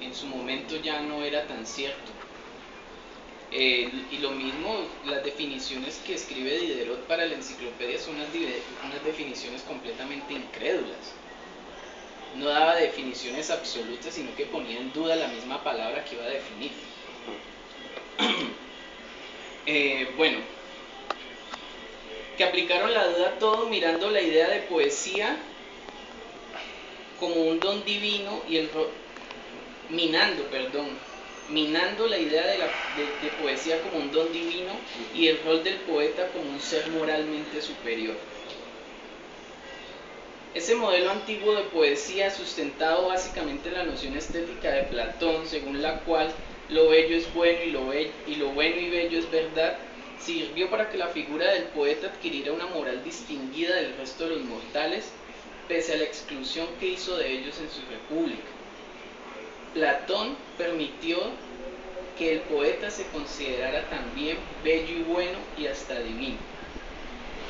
en su momento ya no era tan cierto. Y lo mismo, las definiciones que escribe Diderot para la enciclopedia son unas definiciones completamente incrédulas. No daba definiciones absolutas, sino que ponía en duda la misma palabra que iba a definir. Bueno, que aplicaron la duda a todo mirando la idea de poesía como un don divino y minando la idea de poesía como un don divino y el rol del poeta como un ser moralmente superior. Ese modelo antiguo de poesía, sustentado básicamente en la noción estética de Platón, según la cual lo bello es bueno y lo bueno y bello es verdad, sirvió para que la figura del poeta adquiriera una moral distinguida del resto de los mortales, pese a la exclusión que hizo de ellos en su república. Platón permitió que el poeta se considerara también bello y bueno y hasta divino.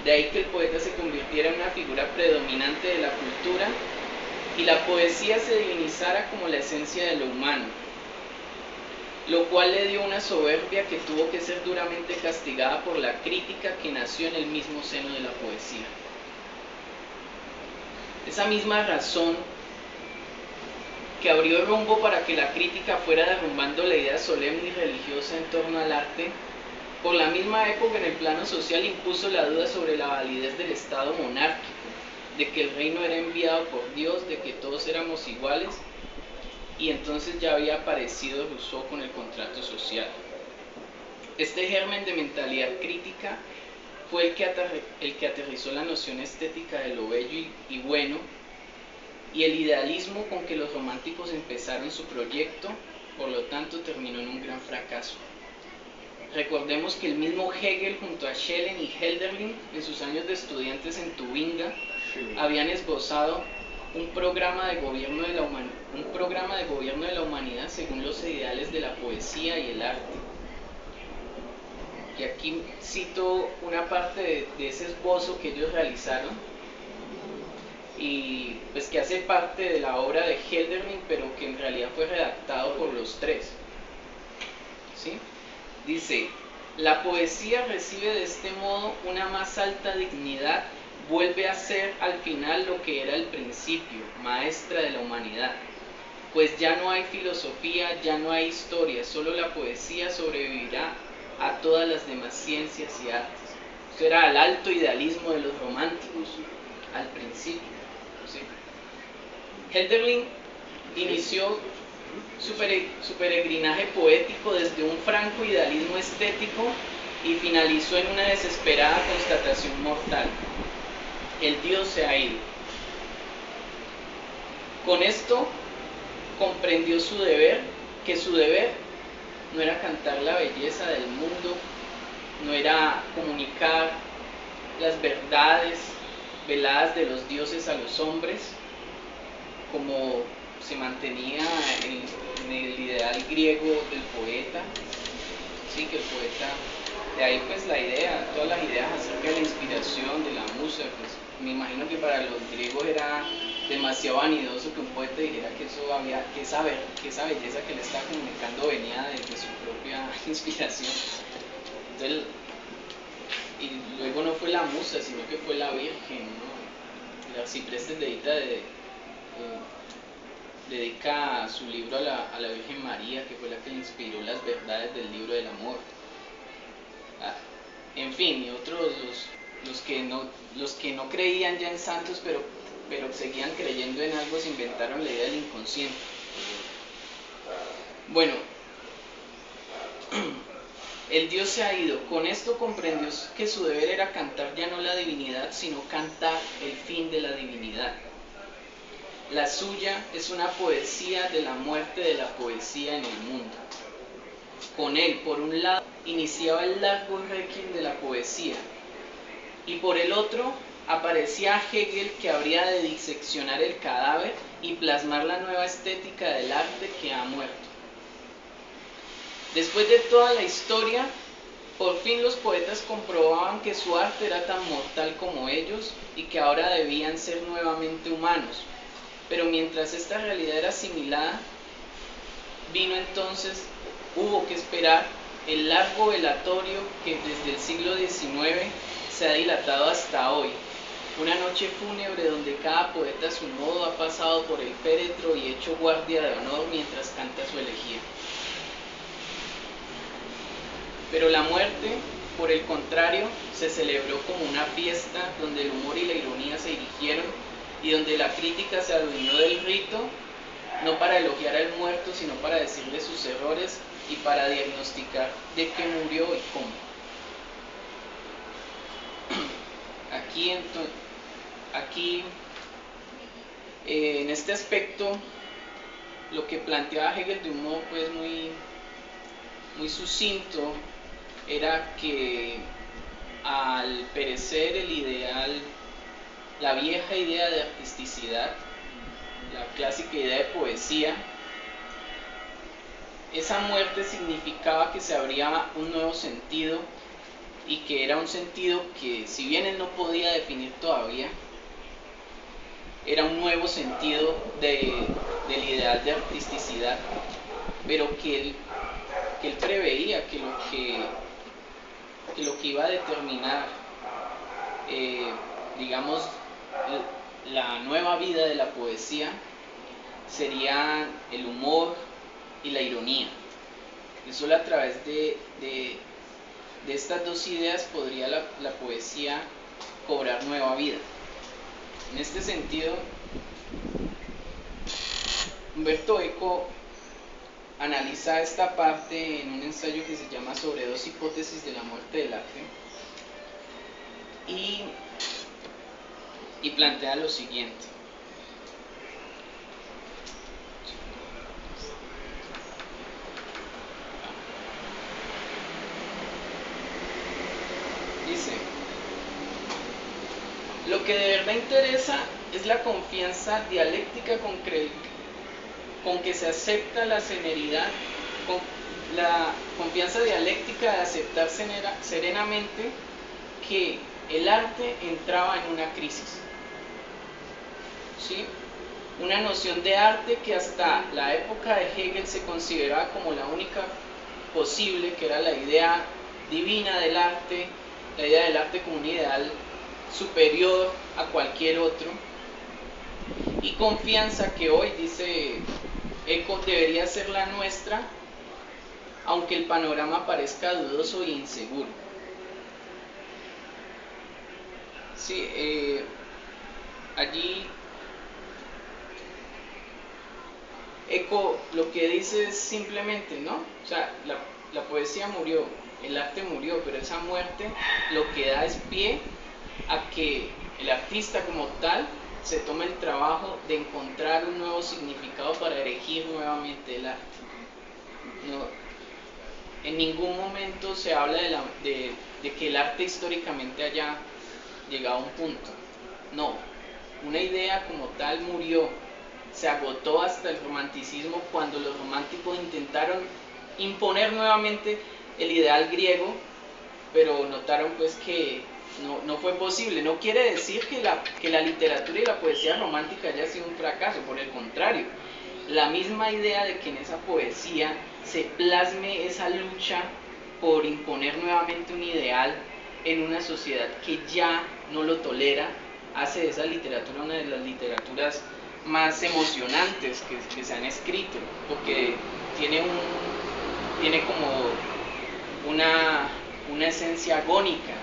De ahí que el poeta se convirtiera en una figura predominante de la cultura y la poesía se divinizara como la esencia de lo humano, lo cual le dio una soberbia que tuvo que ser duramente castigada por la crítica que nació en el mismo seno de la poesía. Esa misma razón que abrió rumbo para que la crítica fuera derrumbando la idea solemne y religiosa en torno al arte, por la misma época en el plano social impuso la duda sobre la validez del Estado monárquico, de que el reino era enviado por Dios, de que todos éramos iguales, y entonces ya había aparecido Rousseau con el contrato social. Este germen de mentalidad crítica fue el que aterrizó la noción estética de lo bello y bueno, y el idealismo con que los románticos empezaron su proyecto, por lo tanto terminó en un gran fracaso. Recordemos que el mismo Hegel junto a Schelling y Hölderlin en sus años de estudiantes en Tubinga habían esbozado un programa de gobierno de la humanidad según los ideales de la poesía y el arte. Y aquí cito una parte de ese esbozo que ellos realizaron y pues que hace parte de la obra de Hölderlin, pero que en realidad fue redactado por los tres. ¿Sí? Dice: la poesía recibe de este modo una más alta dignidad, vuelve a ser al final lo que era al principio, maestra de la humanidad, pues ya no hay filosofía, ya no hay historia, solo la poesía sobrevivirá a todas las demás ciencias y artes. Esto era el alto idealismo de los románticos al principio. ¿Sí? Hölderlin inició su peregrinaje poético desde un franco idealismo estético y finalizó en una desesperada constatación mortal: el Dios se ha ido. Con esto comprendió que su deber no era cantar la belleza del mundo, no era comunicar las verdades veladas de los dioses a los hombres, como se mantenía en el ideal griego del poeta. Sí, que el poeta, de ahí pues la idea, todas las ideas acerca de la inspiración, de la musa, pues me imagino que para los griegos era demasiado vanidoso que un poeta dijera que eso había, que esa belleza que le está comunicando venía de su propia inspiración. Entonces, y luego no fue la musa, sino que fue la Virgen, ¿no? La Arcipreste dedica su libro a la Virgen María, que fue la que le inspiró las verdades del libro del amor. En fin, y otros, los que no creían ya en santos, pero seguían creyendo en algo, se inventaron la idea del inconsciente. Bueno, el Dios se ha ido. Con esto comprendió que su deber era cantar ya no la divinidad, sino cantar el fin de la divinidad. La suya es una poesía de la muerte de la poesía en el mundo. Con él, por un lado, iniciaba el largo requiem de la poesía, y por el otro aparecía Hegel, que habría de diseccionar el cadáver y plasmar la nueva estética del arte que ha muerto. Después de toda la historia, por fin los poetas comprobaban que su arte era tan mortal como ellos y que ahora debían ser nuevamente humanos. Pero mientras esta realidad era asimilada, vino entonces, hubo que esperar el largo velatorio que desde el siglo XIX se ha dilatado hasta hoy. Una noche fúnebre donde cada poeta a su modo ha pasado por el féretro y hecho guardia de honor mientras canta su elegía. Pero la muerte, por el contrario, se celebró como una fiesta donde el humor y la ironía se dirigieron y donde la crítica se adueñó del rito, no para elogiar al muerto, sino para decirle sus errores y para diagnosticar de qué murió y cómo. Aquí en este aspecto, lo que planteaba Hegel de un modo pues muy sucinto era que al perecer el ideal, la vieja idea de artisticidad, la clásica idea de poesía, esa muerte significaba que se abría un nuevo sentido y que era un sentido que, si bien él no podía definir todavía, era un nuevo sentido del ideal de artisticidad, pero que él preveía que lo que iba a determinar, digamos, la nueva vida de la poesía sería el humor y la ironía. Y solo a través de estas dos ideas podría la poesía cobrar nueva vida. En este sentido, Umberto Eco analiza esta parte en un ensayo que se llama Sobre dos hipótesis de la muerte del arte y plantea lo siguiente. Dice: lo que de verdad interesa es la confianza dialéctica con que se acepta la serenidad, la confianza dialéctica de aceptar serenamente que el arte entraba en una crisis. ¿Sí? Una noción de arte que hasta la época de Hegel se consideraba como la única posible, que era la idea divina del arte, la idea del arte como un ideal superior a cualquier otro, y confianza que hoy, dice Eco, debería ser la nuestra, aunque el panorama parezca dudoso e inseguro. Sí, allí Eco lo que dice es simplemente, ¿no? O sea, la poesía murió, el arte murió, pero esa muerte lo que da es pie a que el artista como tal se tome el trabajo de encontrar un nuevo significado para erigir nuevamente el arte. No, en ningún momento se habla de que el arte históricamente haya llegado a un punto. No, una idea como tal murió, se agotó hasta el romanticismo cuando los románticos intentaron imponer nuevamente el ideal griego, pero notaron pues que no fue posible. No quiere decir que la literatura y la poesía romántica haya sido un fracaso, por el contrario, la misma idea de que en esa poesía se plasme esa lucha por imponer nuevamente un ideal en una sociedad que ya no lo tolera, hace de esa literatura una de las literaturas más emocionantes que se han escrito, porque tiene como una esencia agónica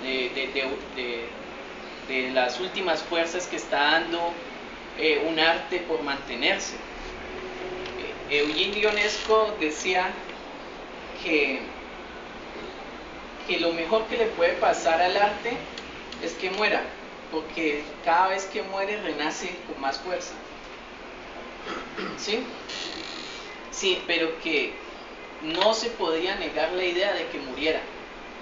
de las últimas fuerzas que está dando un arte por mantenerse. Eugene Ionesco decía que lo mejor que le puede pasar al arte es que muera, porque cada vez que muere renace con más fuerza. ¿Sí? Sí, pero que no se podía negar la idea de que muriera,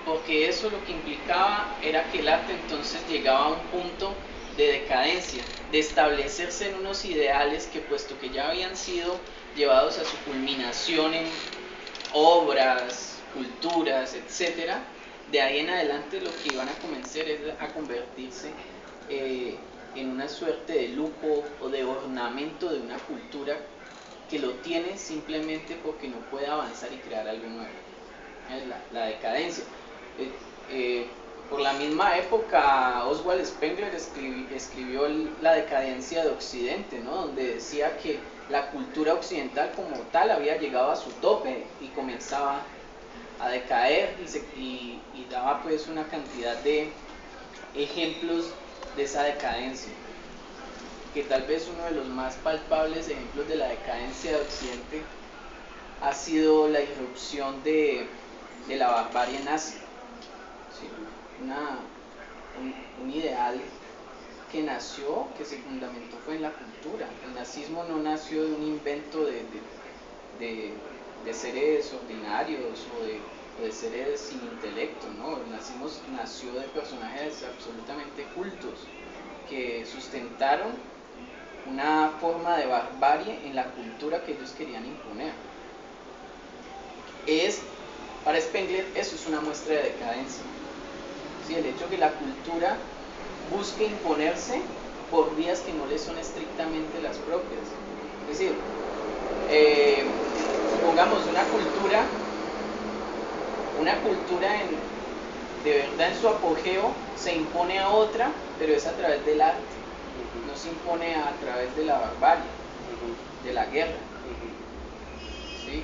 porque eso lo que implicaba era que el arte entonces llegaba a un punto de decadencia, de establecerse en unos ideales que, puesto que ya habían sido llevados a su culminación en obras, culturas, etc., de ahí en adelante lo que iban a comenzar es a convertirse en una suerte de lujo o de ornamento de una cultura que lo tiene simplemente porque no puede avanzar y crear algo nuevo. Es la decadencia. Por la misma época, Oswald Spengler escribió La decadencia de Occidente, ¿no? Donde decía que la cultura occidental como tal había llegado a su tope y comenzaba a decaer, y daba pues una cantidad de ejemplos de esa decadencia, que tal vez uno de los más palpables ejemplos de la decadencia de Occidente ha sido la irrupción de la barbarie nazi. ¿Sí? Un ideal que nació, que se fundamentó fue en la cultura. El nazismo no nació de un invento de seres ordinarios o de seres sin intelecto, ¿no? El nazismo nació de personajes absolutamente cultos que sustentaron una forma de barbarie en la cultura que ellos querían imponer. Para Spengler eso es una muestra de decadencia. ¿Sí? El hecho que la cultura busque imponerse por vías que no le son estrictamente las propias. Es decir, supongamos una cultura de verdad en su apogeo se impone a otra, pero es a través del arte, no se impone a través de la barbarie, de la guerra. ¿Sí?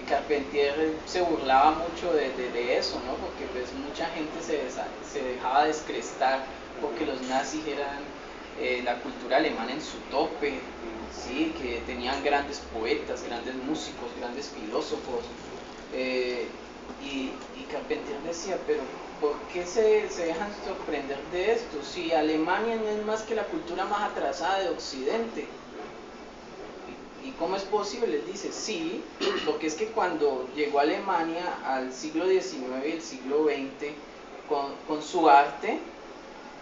Carpentier se burlaba mucho de eso, ¿no? Porque pues mucha gente se dejaba descrestar porque los nazis eran la cultura alemana en su tope, ¿sí? Que tenían grandes poetas, grandes músicos, grandes filósofos, y Carpentier decía, pero ¿por qué se dejan sorprender de esto? Si Alemania no es más que la cultura más atrasada de Occidente. ¿Y cómo es posible? Él dice, sí, lo que es que cuando llegó Alemania al siglo XIX y el siglo XX, con su arte,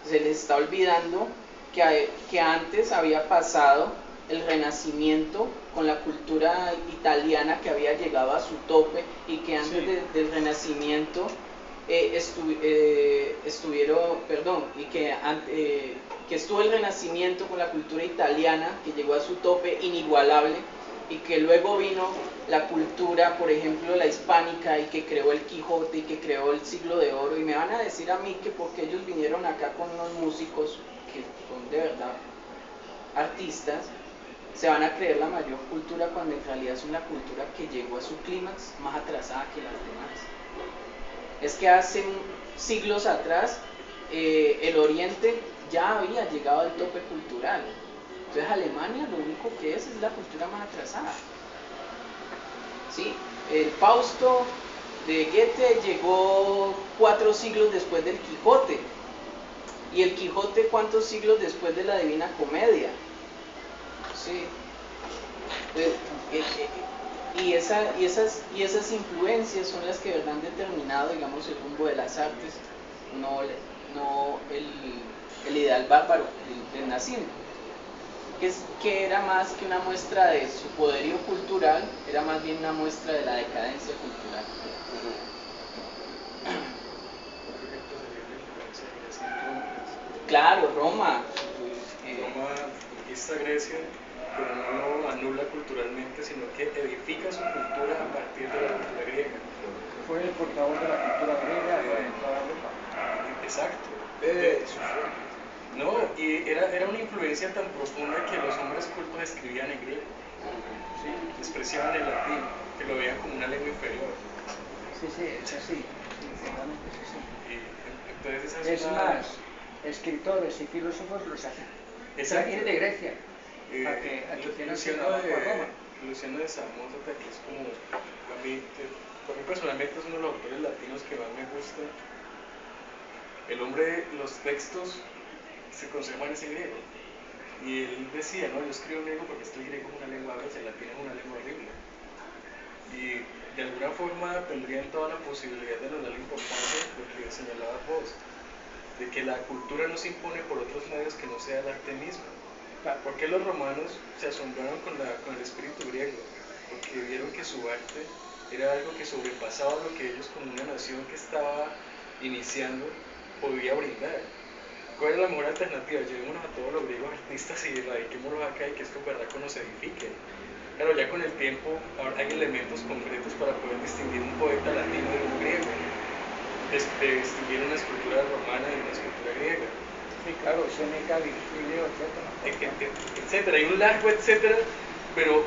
se les está olvidando que antes había pasado el Renacimiento con la cultura italiana que había llegado a su tope, y que antes del Renacimiento que estuvo el Renacimiento con la cultura italiana que llegó a su tope inigualable, y que luego vino la cultura, por ejemplo, la hispánica, y que creó el Quijote y que creó el Siglo de Oro. Y me van a decir a mí que porque ellos vinieron acá con unos músicos que son de verdad artistas, se van a creer la mayor cultura, cuando en realidad es una cultura que llegó a su clímax más atrasada que las demás. Es que hace siglos atrás el Oriente ya había llegado al tope cultural. Entonces Alemania lo único que es la cultura más atrasada. ¿Sí? El Fausto de Goethe llegó 4 siglos después del Quijote. ¿Y el Quijote cuántos siglos después de la Divina Comedia? ¿Sí? Y esas influencias son las que han determinado, digamos, el rumbo de las artes, no el ideal bárbaro del nazismo, que era más que una muestra de su poderío cultural, era más bien una muestra de la decadencia cultural. Claro, Roma. Roma conquista Grecia, pero no lo anula culturalmente, sino que edifica su cultura a partir de la cultura griega. Fue el portavoz de la cultura griega en toda Europa. Exacto. No, y era una influencia tan profunda que los hombres cultos escribían en griego. Sí, despreciaban el latín, que lo veían como una lengua inferior. Sí, es así. Sinceramente es así. Entonces es más, escritores y filósofos los hacen. Exacto. Ir de Grecia a que Luciano de Samosata, que es como, para mí personalmente es uno de los autores latinos que más me gusta. El hombre, los textos se conservan en griego. Y él decía, no, yo escribo en griego porque el griego es una lengua bella, el latín es una lengua horrible. Y de alguna forma tendrían toda la posibilidad de no darle importancia, porque señalabas vos, de que la cultura no se impone por otros medios que no sea el arte mismo. ¿Por qué los romanos se asombraron con el espíritu griego? Porque vieron que su arte era algo que sobrepasaba lo que ellos, como una nación que estaba iniciando, podía brindar. ¿Cuál es la mejor alternativa? Llevémonos a todos los griegos artistas y radiquémoslos acá, y que estos berracos nos edifiquen. Claro, ya con el tiempo ahora hay elementos concretos para poder distinguir un poeta latino de un griego, distinguir una escultura romana de una escultura griega, Sí, claro, Seneca, Virgilio, etc. etcétera. Hay un largo etcétera, pero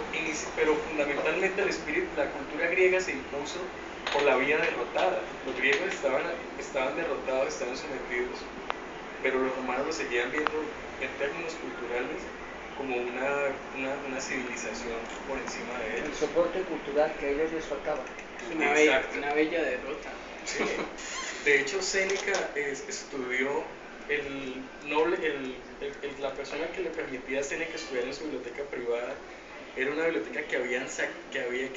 fundamentalmente el espíritu, la cultura griega se impuso por la vía derrotada. Los griegos estaban derrotados, estaban sometidos, pero los romanos lo seguían viendo en términos culturales como una civilización por encima de El ellos. soporte cultural que ellos les faltaba. Una bella derrota. Sí. De hecho, Séneca estudió la persona que le permitía a Séneca estudiar en su biblioteca privada. Era una biblioteca que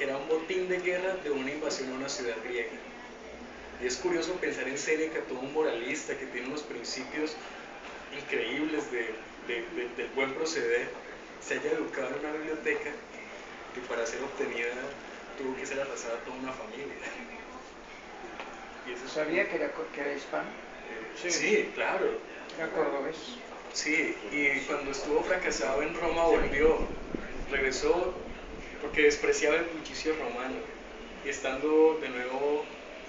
era un botín de guerra de una invasión a una ciudad griega. Y es curioso pensar en Séneca, todo un moralista que tiene unos principios increíbles del buen proceder, se haya educado en una biblioteca que para ser obtenida tuvo que ser arrasada toda una familia. Y eso ¿Sabía que era hispano? Sí, claro. Era cordobés. Sí, y cuando estuvo fracasado en Roma regresó porque despreciaba el bullicio romano. Y estando de nuevo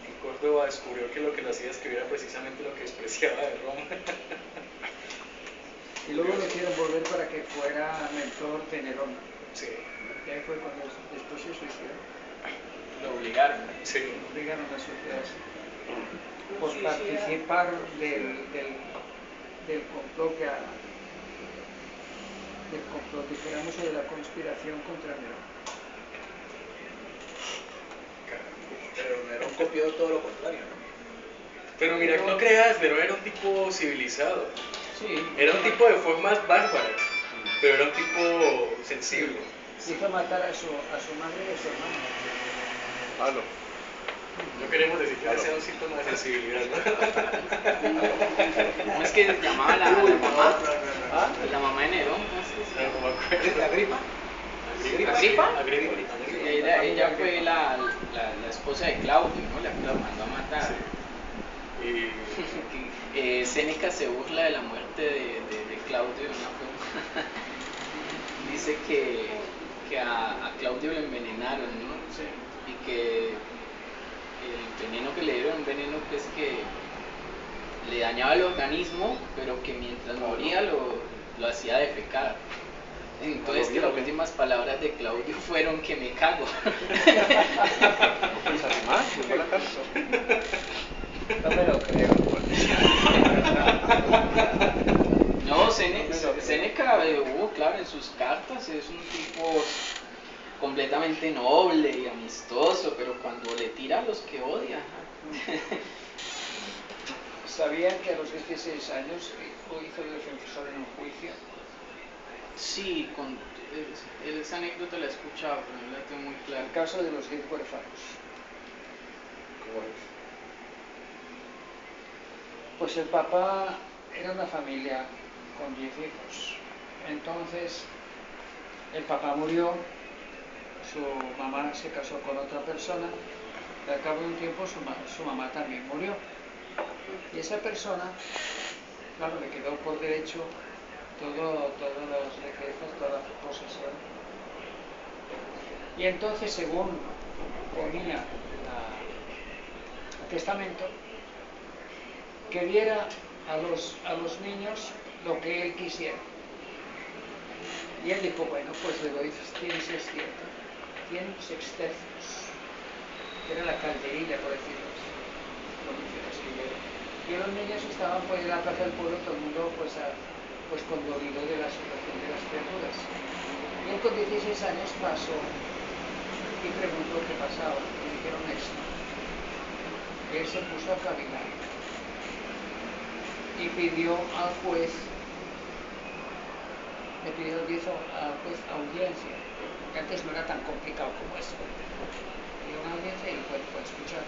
en Córdoba descubrió que lo que lo hacía escribir era precisamente lo que despreciaba de Roma. Y luego lo hicieron volver para que fuera mentor de Nerón. Sí, Y ahí fue cuando después se suicidó. Lo obligaron. sí. Lo obligaron a suicidarse. Pues Por sí, participar del complot dijéramos, o de la conspiración contra Nerón. Pero Nerón copió todo lo contrario, ¿no? Pero mira, no creas, Nerón era un tipo civilizado. Sí. Era un tipo de formas bárbaras, pero era un tipo sensible. Hizo matar a su madre y a su hermano. Pablo. No queremos decir que sea un síntoma de sensibilidad, ¿no? ¿Cómo es que se llamaba la mamá? ¿Ah? La mamá de Nerón, ¿cómo es que se llama? No me acuerdo. ¿Agripa? ¿Agripa? Ella fue la esposa de Claudio, ¿no? La que lo mandó a matar. Sí. Y Séneca se burla de la muerte de Claudio de una forma. Dice que a Claudio lo envenenaron, ¿no? Sí. Y que el veneno que le dieron, un veneno pues que le dañaba el organismo, pero que mientras moría lo hacía defecar. Entonces que las últimas palabras de Claudio fueron que me cago. Pues además, llegó la casa. No me lo creo. No, Séneca, claro, en sus cartas es un tipo completamente noble y amistoso, pero cuando le tira a los que odia. ¿Sabían que a los 16 años hizo de defensor en un juicio? Sí, esa anécdota la he escuchado, pero no la tengo muy clara. El caso de los 10 huérfanos. ¿Cómo es? Pues el papá era una familia con 10 hijos. Entonces, el papá murió, su mamá se casó con otra persona, y al cabo de un tiempo su mamá también murió. Y esa persona, claro, le quedó por derecho todas las riquezas, toda la posesión. Y entonces, según ponía el testamento, que diera a los niños lo que él quisiera. Y él dijo, bueno, pues le doy 100 sextercios, que era la calderilla, por decirlo así. Y los niños estaban por ir a la plaza del pueblo, todo el mundo pues condolido de la situación de las criaturas. Y él con 16 años pasó y preguntó qué pasaba, y dijeron esto. Y él se puso a cavilar y pidió al juez, le pidió al juez audiencia, que antes no era tan complicado como esto. Pidió una audiencia y el juez fue a escuchar.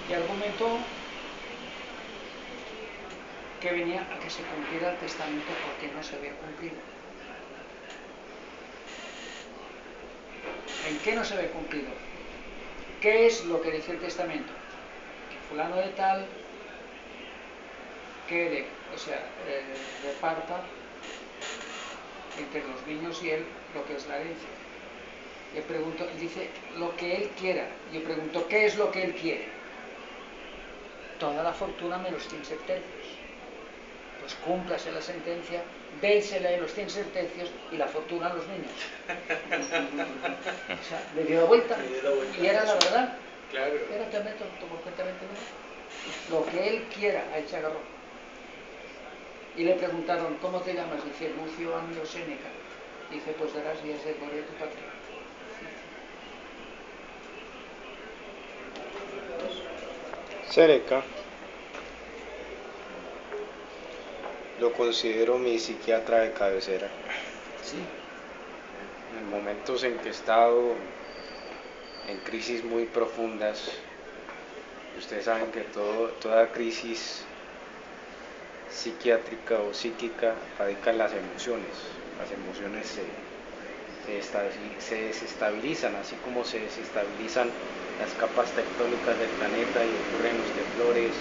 Y argumentó que venía a que se cumpliera el testamento porque no se había cumplido. ¿En qué no se había cumplido? ¿Qué es lo que dice el testamento? Que fulano de tal reparta entre los niños y él lo que es la herencia. Yo pregunto, dice lo que él quiera. Yo pregunto, ¿qué es lo que él quiere? Toda la fortuna menos 100 tercios. Pues cúmplase la sentencia, déisela en los 100 tercios y la fortuna a los niños. O sea, le dio la vuelta y era la verdad. Claro. Era completamente verdad. Lo que él quiera, a él se agarró. Y le preguntaron, ¿cómo te llamas? Dice, Lucio Annio Séneca. Dice, pues darás días de gloria a tu patria. Séneca lo considero mi psiquiatra de cabecera. Sí. En momentos en que he estado en crisis muy profundas, ustedes saben que toda crisis psiquiátrica o psíquica radica en las emociones. Las emociones se desestabilizan, así como se desestabilizan las capas tectónicas del planeta y ocurren los temblores,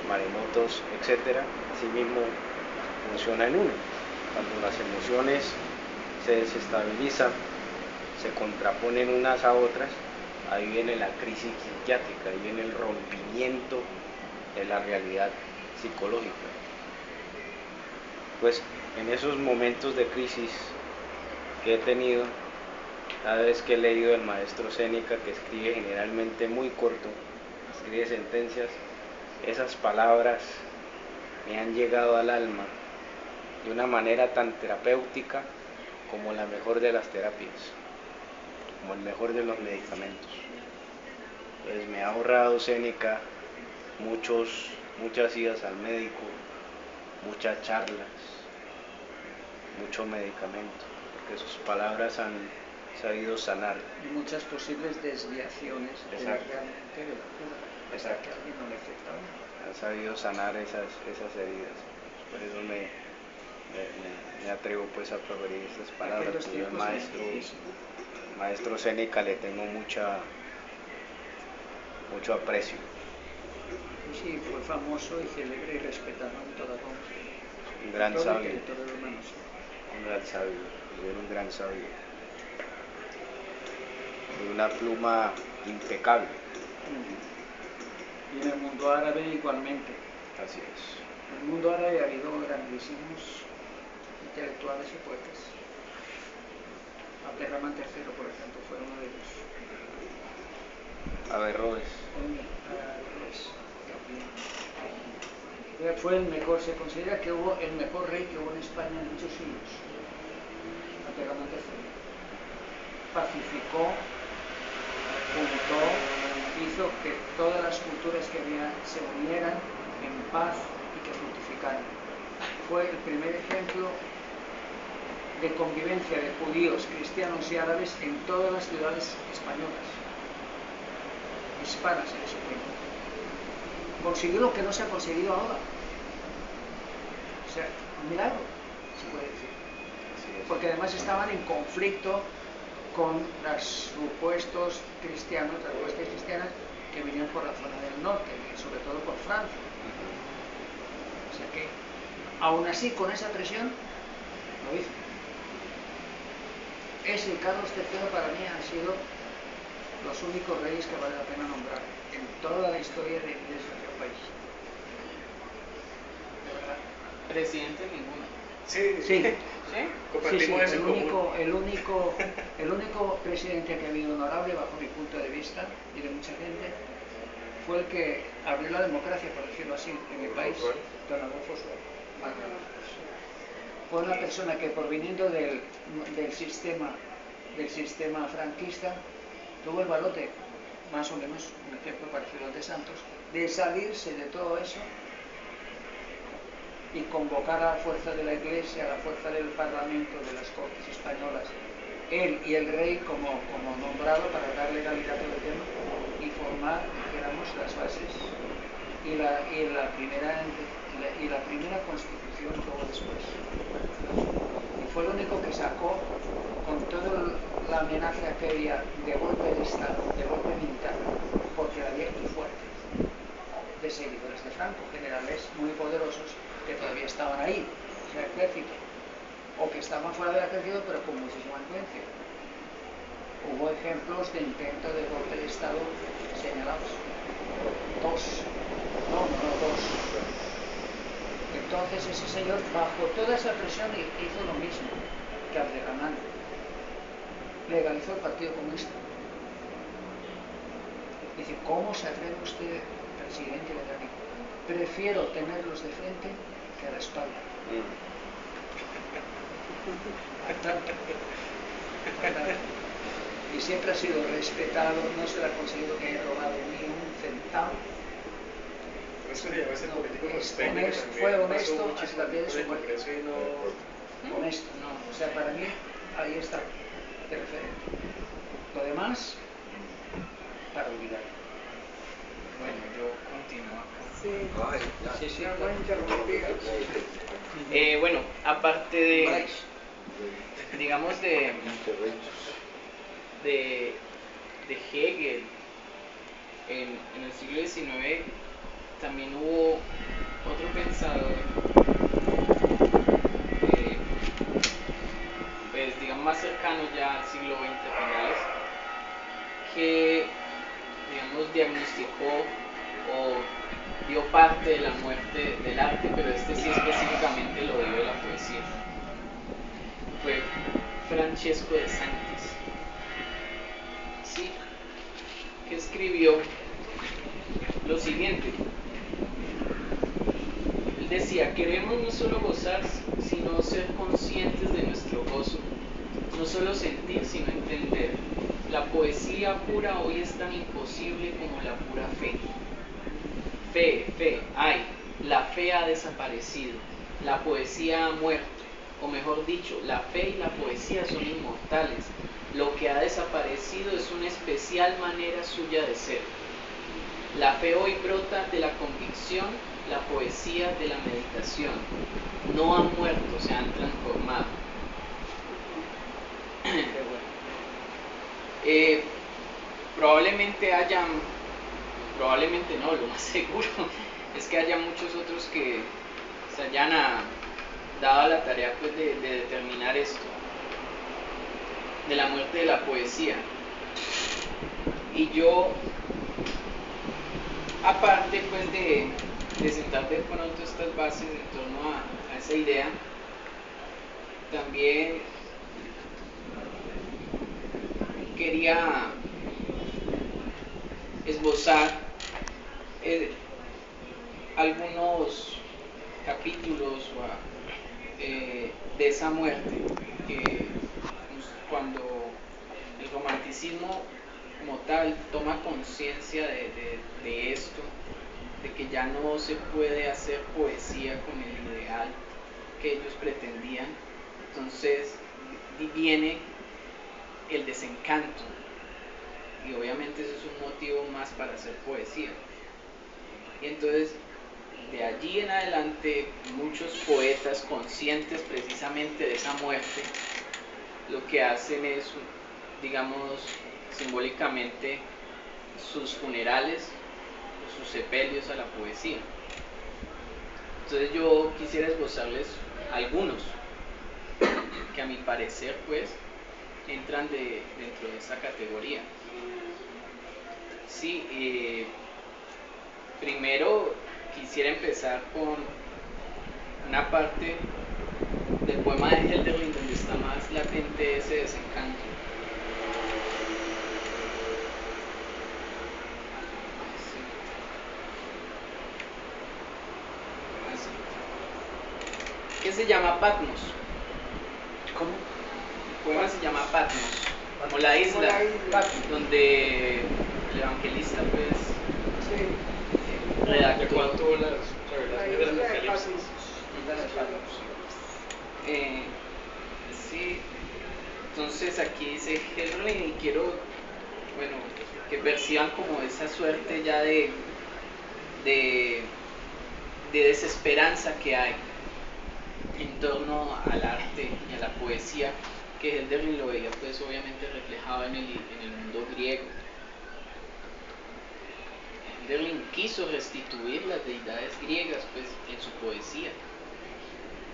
maremotos, etc. Asimismo funciona en uno. Cuando las emociones se desestabilizan, se contraponen unas a otras, ahí viene la crisis psiquiátrica, ahí viene el rompimiento de la realidad psicológica. Pues en esos momentos de crisis que he tenido, cada vez que he leído el maestro Séneca, que escribe generalmente muy corto, escribe sentencias, esas palabras me han llegado al alma de una manera tan terapéutica como la mejor de las terapias, como el mejor de los medicamentos. Pues me ha ahorrado Séneca muchas idas al médico, muchas charlas, mucho medicamento, porque sus palabras han sabido sanar. Y muchas posibles desviaciones de Exacto. realmente de la cura. Hasta que a alguien no le afectaba. Han sabido sanar esas heridas. Por eso me atrevo pues a proferir estas palabras, porque yo al maestro Séneca le tengo mucho aprecio. Sí, fue famoso y célebre y respetado en toda Roma. Un gran todo sabio. El territorio romano, sí. Un gran sabio, era un gran sabio. De una pluma impecable. Y en el mundo árabe igualmente. Así es. En el mundo árabe ha habido grandísimos intelectuales y poetas. Abderramán III, por ejemplo, fue uno de ellos. Averroes. Fue el mejor, se considera que hubo el mejor rey que hubo en España en muchos siglos. Abderramán III. Pacificó, juntó, hizo que todas las culturas que había se unieran en paz y que fructificaran. Fue el primer ejemplo de convivencia de judíos, cristianos y árabes en todas las ciudades españolas, hispanas en ese tiempo. Consiguió lo que no se ha conseguido ahora. O sea, un milagro, se puede decir. Porque además estaban en conflicto con los supuestos cristianos, las huestes cristianas que venían por la zona del norte, y sobre todo por Francia. O sea que, aún así, con esa presión, lo hizo. Ese Carlos III para mí han sido los únicos reyes que vale la pena nombrar en toda la historia de nuestro país. De verdad. Presidente ninguno. Sí, Sí. ¿Sí? Compartimos eso en común. El único presidente que ha habido honorable, bajo mi punto de vista y de mucha gente, fue el que abrió la democracia, por decirlo así, en mi país, don Adolfo Suárez. Fue una persona que, proviniendo del sistema franquista, tuvo el valor de, más o menos, un ejemplo parecido al de Santos, de salirse de todo eso y convocar a la fuerza de la Iglesia, a la fuerza del Parlamento, de las Cortes Españolas, él y el rey como nombrado para dar legalidad al tema y formar, dijéramos, las bases y la primera constitución que hubo después. Y fue lo único que sacó, con toda la amenaza que había de golpe de Estado, de golpe militar, porque la había muy fuerte, de seguidores de Franco, generales muy poderosos que todavía estaban ahí, o sea, ejército, o que estaban fuera del ejército pero con muchísima influencia. hubo ejemplos de intento de golpe de Estado señalados. Dos. Entonces ese señor, bajo toda esa presión, hizo lo mismo que Abderramán. Legalizó el Partido Comunista. Dice, ¿cómo se atreve usted, presidente de la República? Prefiero tenerlos de frente que a la espalda. Y siempre ha sido respetado, no se le ha conseguido que haya robado ni un centavo. Eso se llama ese político costeño que también Fue pasó honesto muchísimo hasta el día de tiempo su en el muerte. Congreso y no... Honesto, no. O sea, para mí, ahí está el referente. Lo demás, para olvidar. Bueno, yo continúo acá. Sí, sí, No, claro. interrumpida. Bueno, aparte de, digamos, de Hegel, en el siglo XIX también hubo otro pensador, pues digamos más cercano ya al siglo XX finales, que digamos diagnosticó o dio parte de la muerte del arte, pero este sí específicamente lo dio de la poesía. Fue Francesco de Santis, sí, que escribió lo siguiente. Él decía, queremos no solo gozar, sino ser conscientes de nuestro gozo, no solo sentir, sino entender. La poesía pura hoy es tan imposible como la pura fe. Fe, ay, la fe ha desaparecido, la poesía ha muerto, o mejor dicho, la fe y la poesía son inmortales. Lo que ha desaparecido es una especial manera suya de ser. La fe hoy brota de la convicción, la poesía de la meditación. No han muerto, se han transformado. Probablemente no, lo más seguro es que haya muchos otros que se hayan dado la tarea pues, de determinar esto, de la muerte de la poesía. Y yo, aparte pues de sentar de pronto estas bases en torno a esa idea, también quería esbozar algunos capítulos de esa muerte, que cuando el romanticismo como tal toma conciencia de esto, de que ya no se puede hacer poesía con el ideal que ellos pretendían, entonces viene el desencanto, y obviamente eso es un motivo más para hacer poesía. Y entonces de allí en adelante muchos poetas conscientes precisamente de esa muerte lo que hacen es, digamos, simbólicamente sus funerales o sus sepelios a la poesía. Entonces yo quisiera esbozarles algunos que a mi parecer pues entran dentro de esa categoría. Sí, primero quisiera empezar con una parte del poema de Hölderlin donde está más latente ese desencanto. Que se llama Patmos. ¿Cómo? El poema se llama Patmos, como la isla, donde el evangelista pues redactó. ¿De cuánto las revelaciones del Apocalipsis? Sí, entonces aquí dice Hölderlin, y quiero, bueno, que perciban como esa suerte ya de desesperanza que hay en torno al arte y a la poesía, que Hölderlin lo veía pues obviamente reflejado en el mundo griego. Hölderlin quiso restituir las deidades griegas pues en su poesía,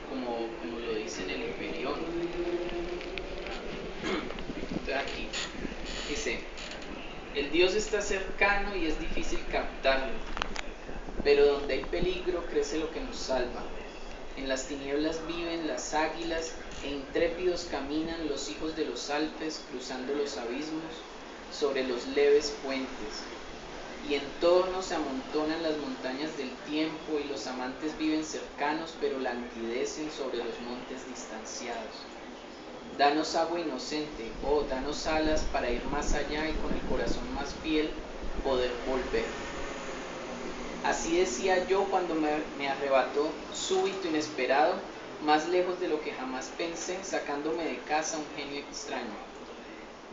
como lo dice en el Hiperión. Entonces aquí Dice, el Dios está cercano y es difícil captarlo, pero donde hay peligro crece lo que nos salva. En las tinieblas viven las águilas e intrépidos caminan los hijos de los Alpes cruzando los abismos sobre los leves puentes. Y en torno se amontonan las montañas del tiempo y los amantes viven cercanos pero languidecen sobre los montes distanciados. Danos agua inocente, oh, danos alas para ir más allá y con el corazón más fiel poder volver. Así decía yo cuando me arrebató súbito, inesperado, más lejos de lo que jamás pensé, sacándome de casa un genio extraño.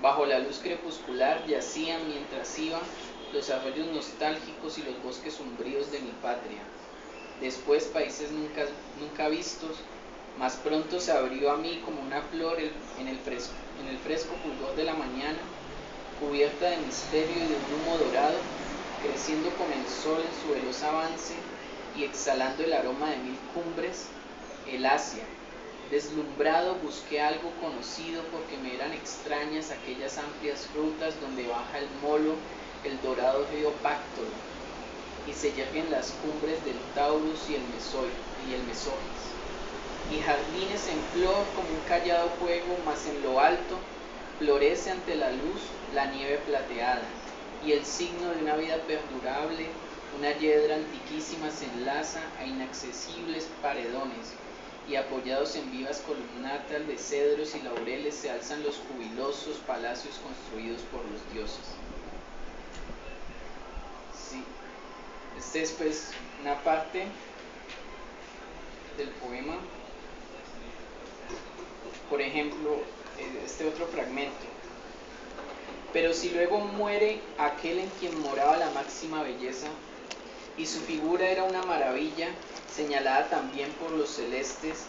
Bajo la luz crepuscular yacían mientras iba los arroyos nostálgicos y los bosques umbríos de mi patria. Después países nunca vistos, más pronto se abrió a mí como una flor en el fresco fulgor de la mañana, cubierta de misterio y de un humo dorado, creciendo con el sol en su veloz avance y exhalando el aroma de mil cumbres, el Asia. Deslumbrado busqué algo conocido porque me eran extrañas aquellas amplias rutas donde baja el Molo, el dorado río Páctolo, y se yerguen las cumbres del Taurus y el Mesogis, y jardines en flor como un callado fuego, mas en lo alto florece ante la luz la nieve plateada, y el signo de una vida perdurable, una hiedra antiquísima se enlaza a inaccesibles paredones, y apoyados en vivas columnatas de cedros y laureles se alzan los jubilosos palacios construidos por los dioses. Sí, esta es pues una parte del poema. Por ejemplo, este otro fragmento. Pero si luego muere aquel en quien moraba la máxima belleza, y su figura era una maravilla, señalada también por los celestes,